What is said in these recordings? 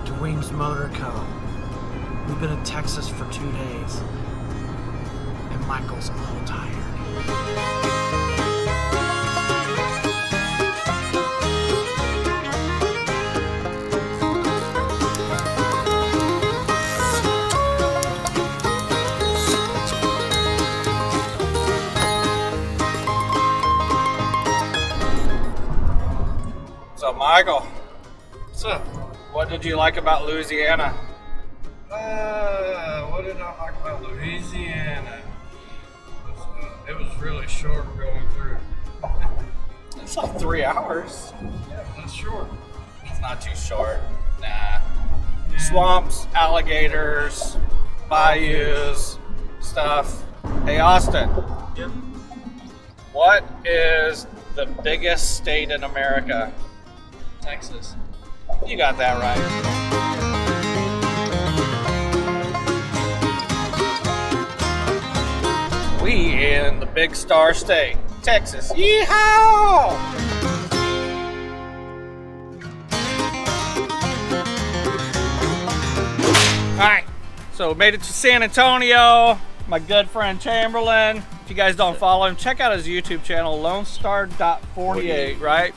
back to Weems Motor Co. We've been in Texas for 2 days, and Michael's a little tired. So Michael, What's up? what did you like about Louisiana? What did I like about Louisiana? It was really short going through. It's like 3 hours. Yeah, that's short. It's not too short. Nah. Swamps, alligators, bayous, stuff. Hey Austin, Yep. what is the biggest state in America? Texas. You got that right. We in the big star state, Texas. Yeehaw! Alright, so made it to San Antonio. My good friend Chamberlain. If you guys don't follow him, check out his YouTube channel, LoneStar.48, right?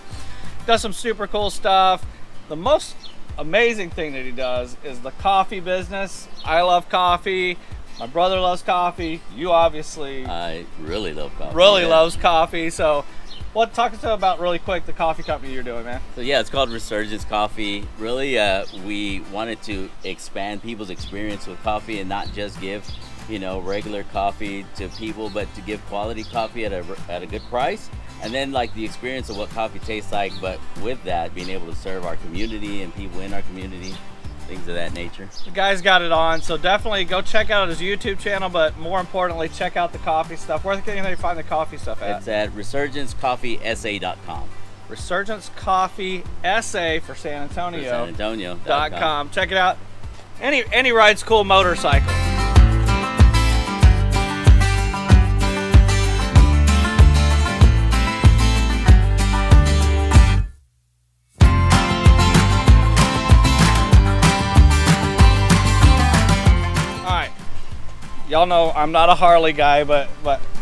Does some super cool stuff. The most amazing thing that he does is the coffee business. I love coffee. My brother loves coffee. You obviously I really love coffee. loves coffee. So talk to us about really quick the coffee company you're doing, man. So yeah, it's called Resurgence Coffee. Really, we wanted to expand people's experience with coffee and not just give, regular coffee to people, but to give quality coffee at a good price. And then like the experience of what coffee tastes like, but with that, being able to serve our community and people in our community, things of that nature. The guy's got it on, so definitely go check out his YouTube channel, but more importantly, check out the coffee stuff. Where can they find the coffee stuff at? It's at resurgencecoffeesa.com. Resurgence Coffee SA for San Antonio. SanAntonio.com. Check it out. Any rides cool motorcycle. Y'all know I'm not a Harley guy, but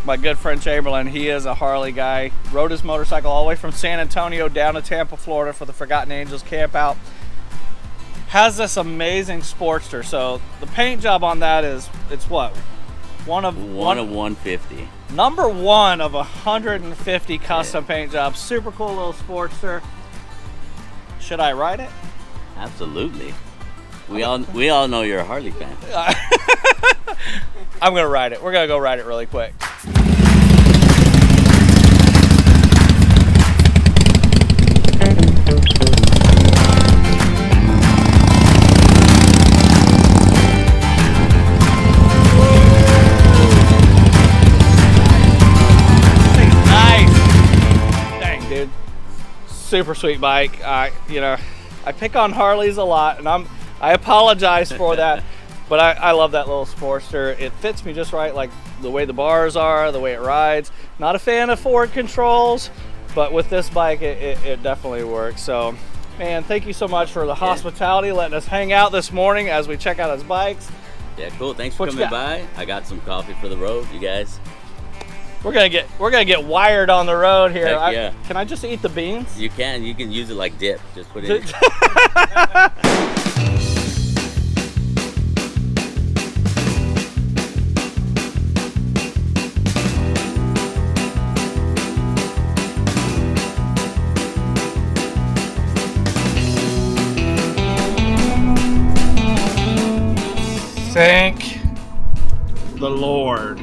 my good friend Chamberlain, he is a Harley guy. Rode his motorcycle all the way from San Antonio down to Tampa, Florida for the Forgotten Angels camp out. Has this amazing Sportster. So the paint job on that it's what? One of 150. Number one of 150 custom paint jobs. Super cool little Sportster. Should I ride it? Absolutely. We all know you're a Harley fan. I'm gonna ride it. We're gonna go ride it really quick. Nice. Dang, dude. Super sweet bike. I pick on Harleys a lot, and I apologize for that. But I love that little Sportster. It fits me just right, like the way the bars are, the way it rides. Not a fan of forward controls, but with this bike, it definitely works. So, man, thank you so much for the hospitality, letting us hang out this morning as we check out his bikes. Yeah, cool. Thanks for coming by. I got some coffee for the road, you guys. We're gonna get wired on the road here. Heck yeah. Can I just eat the beans? You can use it like dip. Just put it in. Thank the Lord.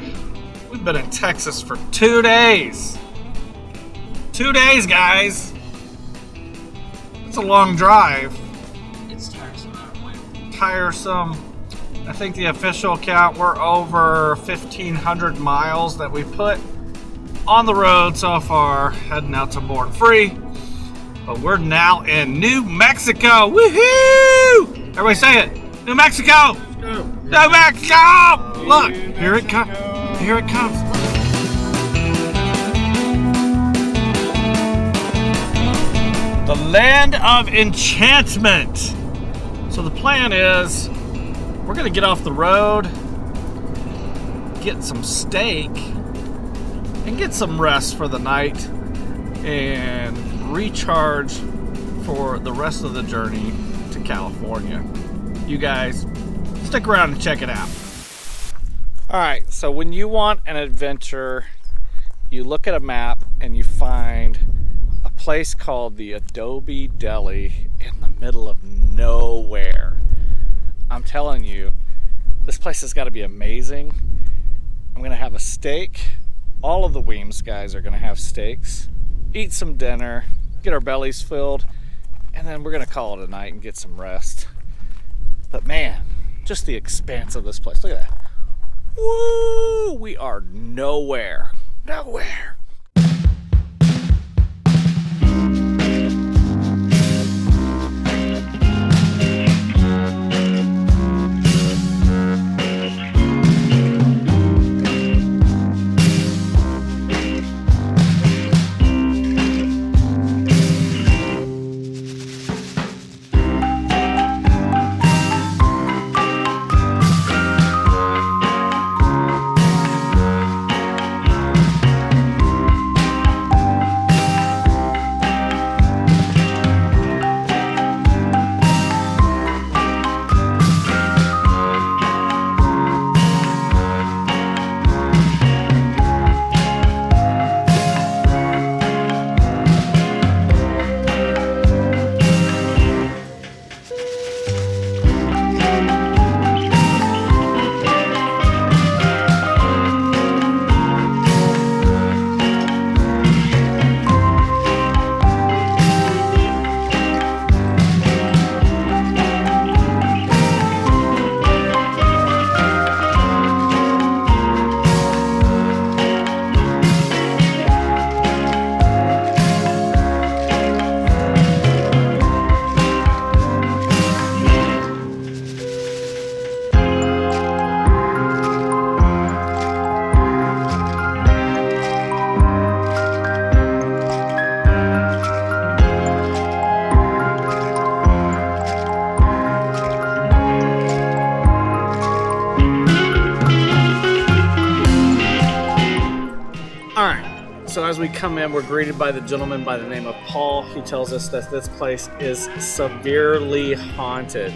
We've been in Texas for 2 days. 2 days, guys. It's a long drive. It's tiresome. Tiresome. I think the official count, we're over 1,500 miles that we put on the road so far, heading out to Born Free. But we're now in New Mexico. Woohoo! Everybody say it. New Mexico! New Mexico! Look, here it comes. Here it comes. The land of enchantment. So the plan is we're gonna get off the road, get some steak, and get some rest for the night and recharge for the rest of the journey to California. You guys stick around and check it out. All right, so when you want an adventure, you look at a map and you find a place called the Adobe Deli in the middle of nowhere. I'm telling you, this place has got to be amazing. I'm gonna have a steak. All of the Weems guys are gonna have steaks, eat some dinner, get our bellies filled, and then we're gonna call it a night and get some rest. But man, just the expanse of this place. Look at that. Woo! We are nowhere. Nowhere. So as we come in, we're greeted by the gentleman by the name of Paul. He tells us that this place is severely haunted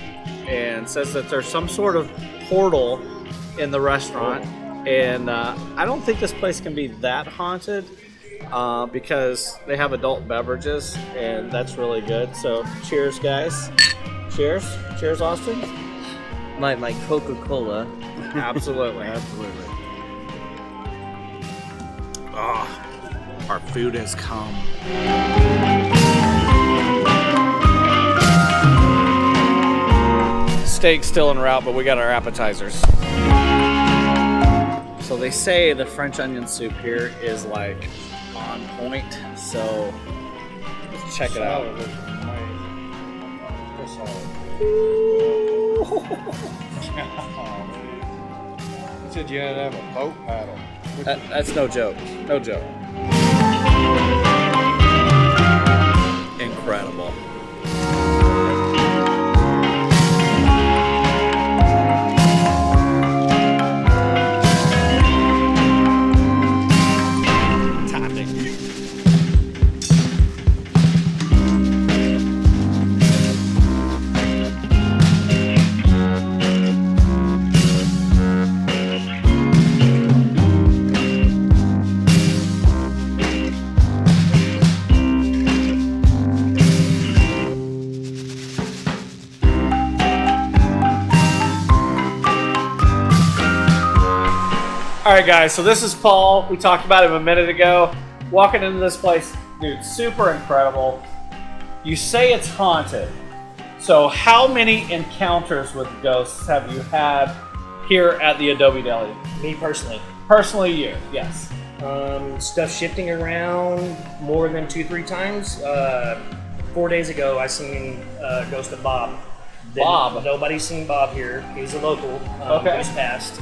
and says that there's some sort of portal in the restaurant. And I don't think this place can be that haunted because they have adult beverages, and that's really good. So cheers, guys. Cheers. Cheers, Austin. My Coca-Cola. Absolutely. Absolutely. Oh, our food has come. Steak's still en route, but we got our appetizers. So they say the French onion soup here is like on point. So let's check it out. You said you had to have a boat paddle. That's no joke. No joke. Incredible. All right, guys, so this is Paul. We talked about him a minute ago. Walking into this place, dude, super incredible. You say it's haunted. So how many encounters with ghosts have you had here at the Adobe Deli? Me personally. Personally, you, yes. Stuff shifting around more than 2-3 times. 4 days ago, I seen Ghost of Bob. Bob? Nobody's seen Bob here. He's a local. Okay. Just passed.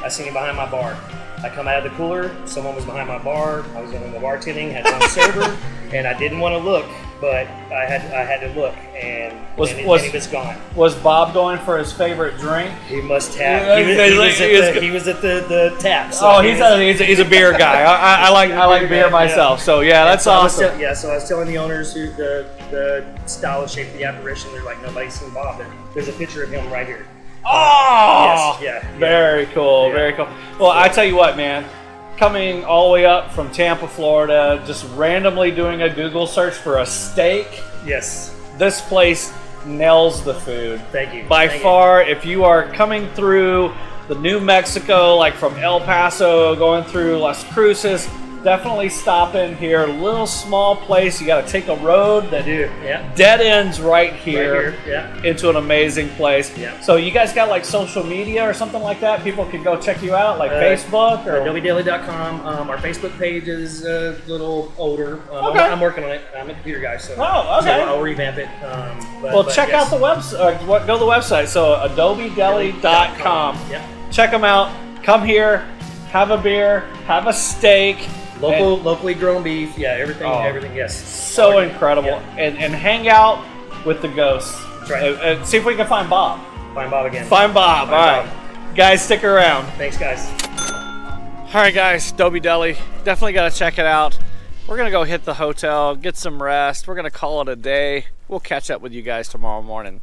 I seen him behind my bar. I come out of the cooler. Someone was behind my bar. I was doing the bartending, had one sober, and I didn't want to look but I had to look, and he was gone. Was Bob going for his favorite drink? He must have. He was at the tap. So oh, he's a beer guy. I like beer myself. So yeah, that's awesome. So I was telling the owners who the style and shape of the apparition. They're like, nobody's seen Bob. There's a picture of him right here. Oh, yes, yeah. Very cool, very cool. Well, I tell you what, man. Coming all the way up from Tampa, Florida, just randomly doing a Google search for a steak. Yes. This place nails the food. Thank you. By far, if you are coming through the New Mexico, like from El Paso, going through Las Cruces, definitely stop in here. Little small place. You got to take a road that dead ends right here, into an amazing place. Yeah. So you guys got like social media or something like that? People can go check you out, like Facebook or AdobeDeli.com. Our Facebook page is a little older. Okay. I'm working on it. I'm a computer guy, so I'll revamp it. Check out the website. Go to the website. So AdobeDeli.com. Yep. Check them out. Come here, have a beer, have a steak. Locally grown beef, everything, yes. So incredible. And hang out with the ghosts. That's right. And see if we can find Bob. Find Bob again. Find Bob. All right. Guys, stick around. Thanks, guys. All right, guys, Adobe Deli. Definitely got to check it out. We're going to go hit the hotel, get some rest. We're going to call it a day. We'll catch up with you guys tomorrow morning.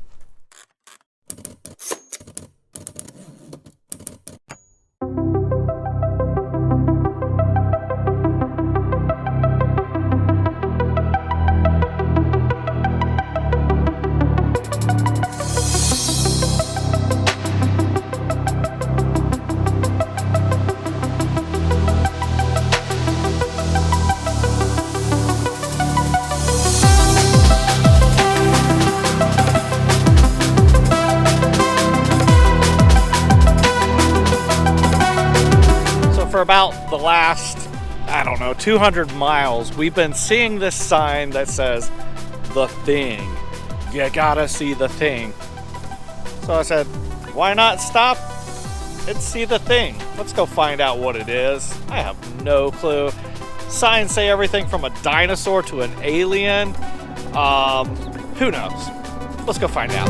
For about the last, 200 miles, we've been seeing this sign that says, "The Thing. You gotta see the thing." So I said, why not stop and see the thing? Let's go find out what it is. I have no clue. Signs say everything from a dinosaur to an alien. Who knows? Let's go find out.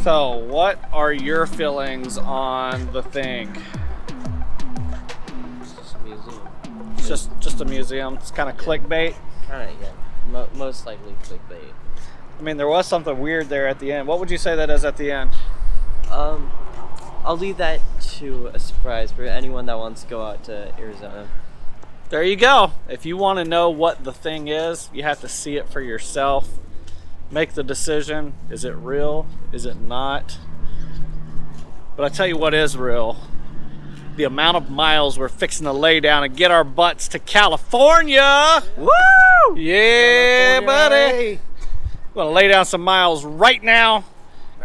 So, what are your feelings on the thing? It's just a museum. It's just a museum. It's kind of clickbait. Kind of, yeah. Most likely clickbait. I mean, there was something weird there at the end. What would you say that is at the end? I'll leave that to a surprise for anyone that wants to go out to Arizona. There you go. If you want to know what the thing is, you have to see it for yourself. Make the decision. Is it real? Is it not? But I tell you what is real. the amount of miles we're fixing to lay down and get our butts to California. Woo! Yeah, buddy. I'm gonna lay down some miles right now,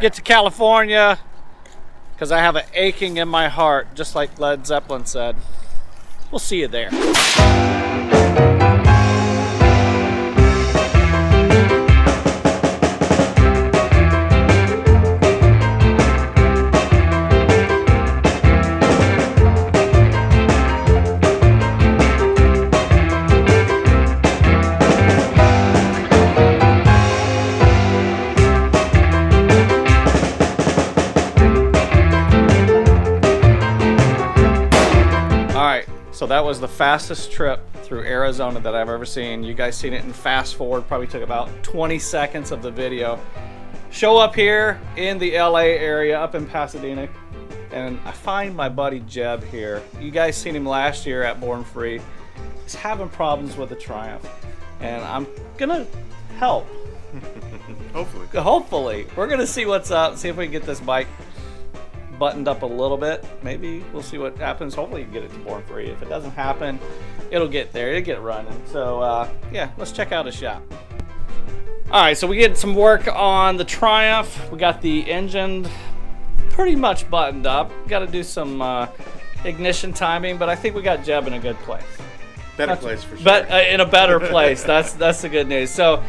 get to California, because I have an aching in my heart, just like Led Zeppelin said. We'll see you there. So that was the fastest trip through Arizona that I've ever seen. You guys seen it in fast forward, probably took about 20 seconds of the video. Show up here in the LA area, up in Pasadena, and I find my buddy Jeb here. You guys seen him last year at Born Free. He's having problems with the Triumph, and I'm gonna help. Hopefully. We're gonna see what's up, see if we can get this bike buttoned up a little bit. Maybe we'll see what happens. Hopefully you can get it to Born Free. If it doesn't happen, it'll get there. It'll get running. So yeah, let's check out his shop. All right, so we did some work on the Triumph. We got the engine pretty much buttoned up. Got to do some ignition timing, but I think we got Jeb in a good place. Better place for sure. But in a better place. That's the good news. So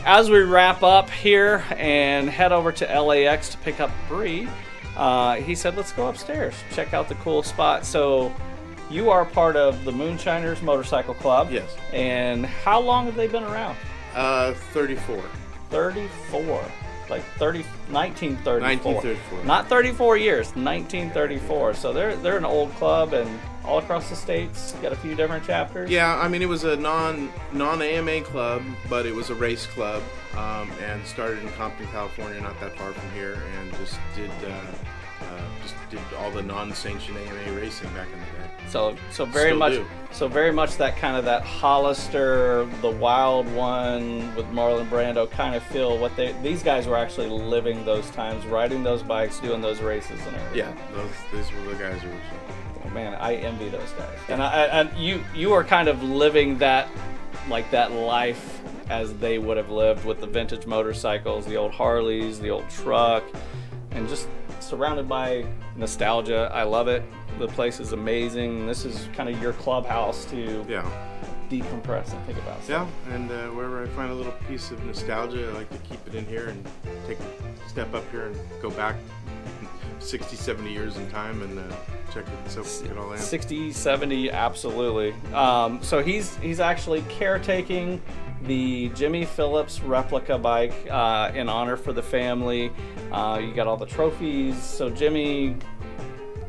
as we wrap up here and head over to LAX to pick up Bree, he said, let's go upstairs, check out the cool spot. So you are part of the Moonshiners Motorcycle Club. Yes. And how long have they been around? 34. 34. Like 1934. 1934. Not 34 years, 1934. So they're an old club and all across the states. Got a few different chapters. Yeah, I mean, it was a non-AMA club, but it was a race club, and started in Compton, California, not that far from here, and just did all the non-sanctioned AMA racing back in the day. So very much that kind of that Hollister, the Wild One with Marlon Brando kind of feel. These guys were actually living those times, riding those bikes, doing those races and everything. Yeah, these were the guys who were. Oh, man, I envy those guys. And you are kind of living that life as they would have lived with the vintage motorcycles, the old Harleys, the old truck, and just surrounded by nostalgia. I love it. The place is amazing. This is kind of your clubhouse to decompress and think about stuff. Yeah, and wherever I find a little piece of nostalgia, I like to keep it in here and take a step up here and go back 60, 70 years in time and check it all in. 60, 70, absolutely. So he's actually caretaking the Jimmy Phillips replica bike in honor for the family. You got all the trophies. So Jimmy,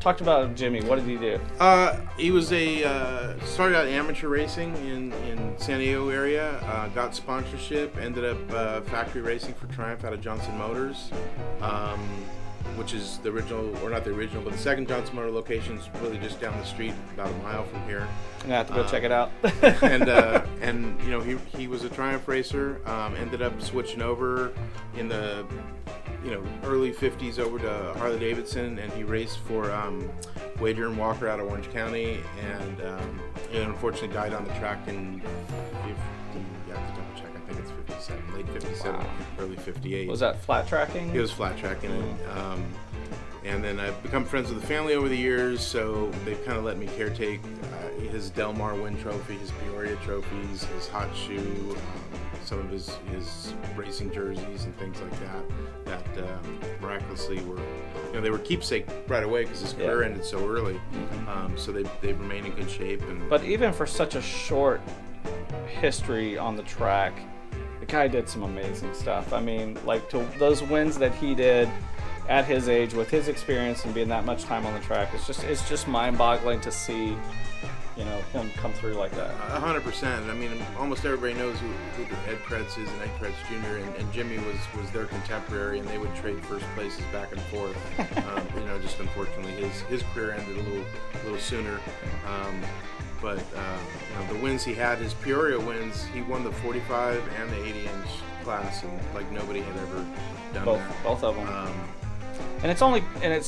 talked about Jimmy. What did he do? He was started out amateur racing in San Diego area. Got sponsorship. Ended up factory racing for Triumph out of Johnson Motors, which is the original, or not the original, but the second Johnson Motor location is really just down the street, about a mile from here. I'm gonna have to go check it out. and you know, he was a Triumph racer. Ended up switching over in the early 50s over to Harley Davidson, and he raced for Wager and Walker out of Orange County, and unfortunately died on the track in 50, you have to double check, I think it's 57, late 57, wow. Early 58. Was that flat tracking? It was flat tracking. And then I've become friends with the family over the years, so they've kind of let me caretake his Del Mar Win trophy, his Peoria trophies, his hot shoe, some of his racing jerseys and things like that miraculously were, they were keepsake right away because his career ended so early. So they remain in good shape. But even for such a short history on the track, the guy did some amazing stuff. I mean, like, to those wins that he did at his age with his experience and being that much time on the track, it's just mind-boggling to see him come through like that. 100%. I mean, almost everybody knows who Ed Kretz is, and Ed Kretz Jr. and Jimmy was their contemporary, and they would trade first places back and forth. Just unfortunately his career ended a little sooner. But the wins he had, his Peoria wins, he won the 45 and the 80-inch class, and like nobody had ever done that. Both of them. And it's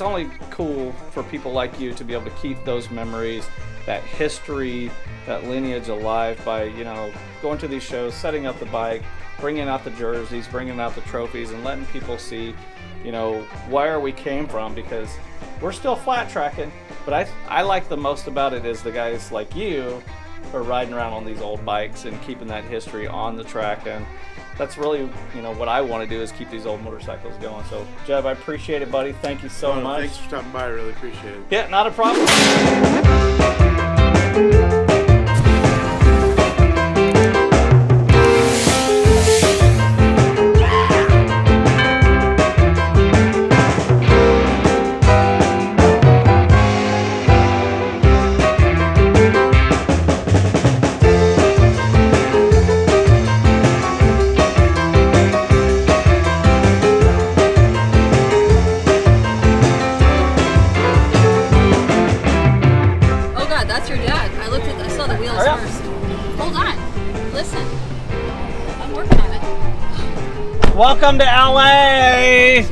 only cool for people like you to be able to keep those memories, that history, that lineage alive by, you know, going to these shows, setting up the bike, bringing out the jerseys, bringing out the trophies, and letting people see, you know, where we came from, because we're still flat tracking. But I like the most about it is the guys like you who are riding around on these old bikes and keeping that history on the track. And that's really, you know, what I want to do is keep these old motorcycles going. So, Jeb, I appreciate it, buddy. Thank you so much. Thanks for stopping by. I really appreciate it. Yeah, not a problem. Welcome to LA!